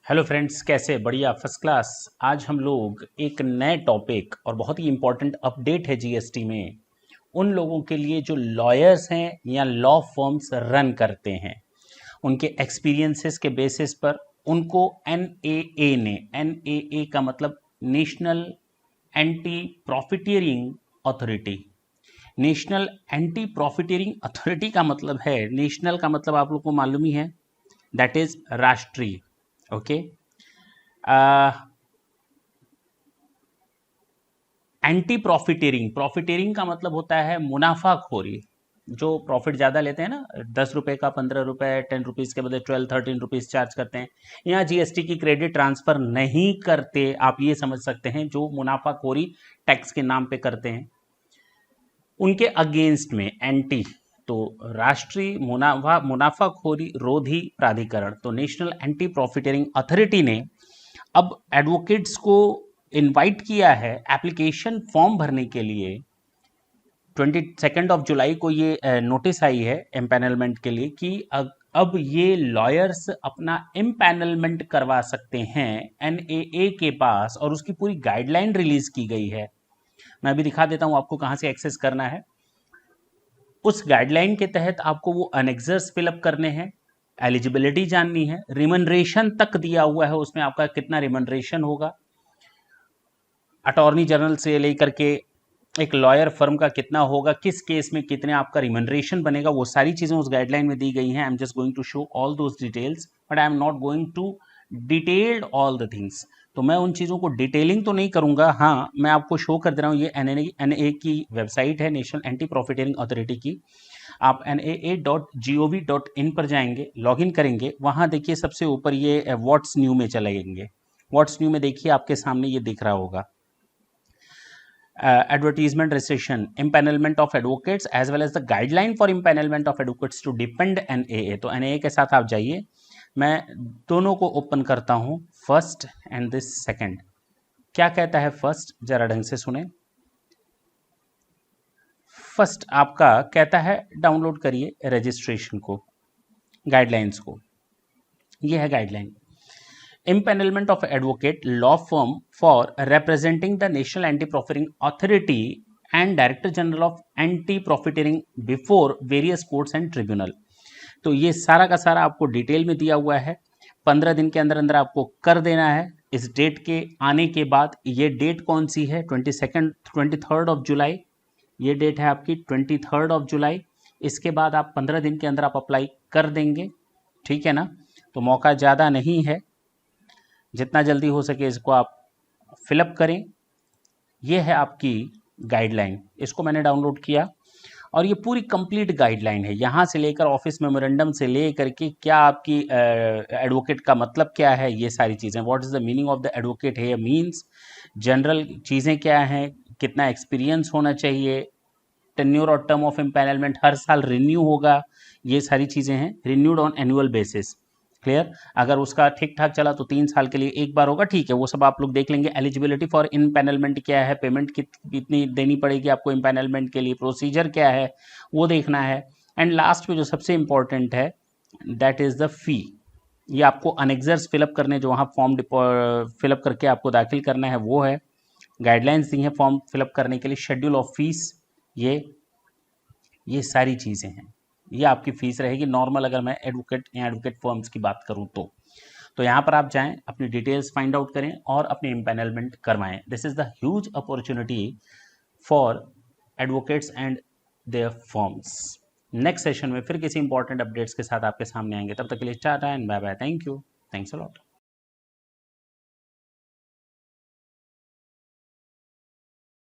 Hello friends, कैसे? बढ़िया, first class. आज हम लोग एक नए टॉपिक और बहुत ही इम्पोर्टेंट अपडेट है जीएसटी में उन लोगों के लिए जो लॉयर्स हैं या लॉ फर्म्स रन करते हैं, उनके एक्सपीरियंसेस के बेसिस पर उनको एनएए ने, एनएए का मतलब national anti profiteering authority, national anti profiteering authority का मतलब है, नेशनल का मतलब आप लोग को मालूम ही है, दैट इज राष्ट्रीय। ओके। एंटी प्रॉफिटेरिंग, प्रॉफिटेरिंग का मतलब होता है मुनाफाखोरी। जो प्रॉफिट ज़्यादा लेते हैं ना, 10 रुपए का 15 रुपए, 10 रुपीज़ के बदले 12-13 रुपीज़ चार्ज करते हैं। यहाँ जीएसटी की क्रेडिट ट्रांसफर नहीं करते, आप ये समझ सकते हैं, जो मुनाफाखोरी टैक्स के नाम पे करते हैं उनके अगेंस्ट में एंटी, तो राष्ट्रीय मुनाफाखोरी रोधी प्राधिकरण, तो नेशनल एंटी प्रॉफिटेरिंग अथॉरिटी ने अब एडवोकेट्स को इनवाइट किया है एप्लीकेशन फॉर्म भरने के लिए। 22 जुलाई को ये नोटिस आई है एम्पैनलमेंट के लिए कि अब ये लॉयर्स अपना एम्पैनलमेंट करवा सकते हैं एनएए के पास, और उसकी पूरी गाइडलाइन रिलीज की गई है। मैं अभी दिखा देता हूं आपको कहां से एक्सेस करना है। उस गाइडलाइन के तहत आपको वो अनेक्सर्स फिलअप करने हैं, एलिजिबिलिटी जाननी है, रिमनरेशन तक दिया हुआ है उसमें, आपका कितना रिमनरेशन होगा, अटॉर्नी जनरल से लेकर के एक लॉयर फर्म का कितना होगा, किस केस में कितने आपका रिमनरेशन बनेगा, वो सारी चीज़ें उस गाइडलाइन में दी गई हैं। I am just going to show all those details, but I am not going to detailed all the things. तो मैं उन चीज़ों को डिटेलिंग तो नहीं करूंगा। हाँ, मैं आपको शो कर दे रहा हूँ, ये एनए की वेबसाइट है, नेशनल एंटी प्रॉफिटियरिंग अथॉरिटी की। आप naa.gov.in पर जाएंगे, लॉगिन करेंगे, वहाँ देखिए सबसे ऊपर ये व्हाट्स न्यू में चलेंगे। व्हाट्स न्यू में देखिए आपके सामने ये दिख रहा होगा, advertisement recession, empanelment of advocates as well as the guideline for empanelment of advocates to depend NAA। तो NAA के साथ आप जाइए, मैं दोनों को ओपन करता हूं, फर्स्ट एंड दिस सेकंड। क्या कहता है फर्स्ट, जरा ढंग से सुने। फर्स्ट आपका कहता है डाउनलोड करिए रजिस्ट्रेशन को, गाइडलाइंस को। ये है guideline. Empanelment of advocate law firm for representing the National Anti-Profiteering Authority and Director General of Anti-Profiteering before various courts and tribunal। तो ये सारा का सारा आपको डिटेल में दिया हुआ है। 15 दिन के अंदर अंदर आपको कर देना है। इस डेट के आने के बाद, ये डेट कौन सी है, 23 ये डेट है आपकी 23 इसके बाद आप 15 दिन के अंदर आप अप्लाई कर देंगे, ठीक है ना। तो मौका ज़्यादा नहीं है, जितना जल्दी हो सके इसको आप फिलअप करें। ये है आपकी गाइडलाइन, इसको मैंने डाउनलोड किया और ये पूरी कंप्लीट गाइडलाइन है, यहाँ से लेकर ऑफिस मेमोरेंडम से लेकर के क्या आपकी एडवोकेट का मतलब क्या है, ये सारी चीज़ें, what is the meaning of the advocate है, मीन्स जनरल चीज़ें क्या हैं, कितना एक्सपीरियंस होना चाहिए, टेन्योर और टर्म ऑफ एम्पैनलमेंट हर साल रिन्यू होगा, ये सारी चीज़ें हैं, renewed on annual basis. Clear? अगर उसका ठीक ठाक चला तो 3 साल के लिए एक बार होगा, ठीक है, वो सब आप लोग देख लेंगे। एलिजिबिलिटी फॉर इम्पैनलमेंट क्या है, पेमेंट कितनी देनी पड़ेगी आपको इम्पैनलमेंट के लिए, प्रोसीजर क्या है वो देखना है, एंड लास्ट में जो सबसे इंपॉर्टेंट है दैट इज़ द फी। ये आपको अनेक्सर्स फिलअप करने, जो वहाँ फॉर्म फिलअप करके आपको दाखिल करना है वो है, गाइडलाइंस दी हैं फॉर्म फिलअप करने के लिए, शेड्यूल ऑफ फीस, ये सारी चीज़ें हैं। ये आपकी फ़ीस रहेगी नॉर्मल, अगर मैं एडवोकेट या एडवोकेट फर्म्स की बात करूँ तो यहाँ पर आप जाएं, अपनी डिटेल्स फाइंड आउट करें और अपनी एम्पैनलमेंट करवाएं। This is the huge opportunity for advocates and their firms. Next session में फिर किसी इंपॉर्टेंट अपडेट्स के साथ आपके सामने आएंगे, तब तक के लिए tata and bye bye, thank you, thanks a lot.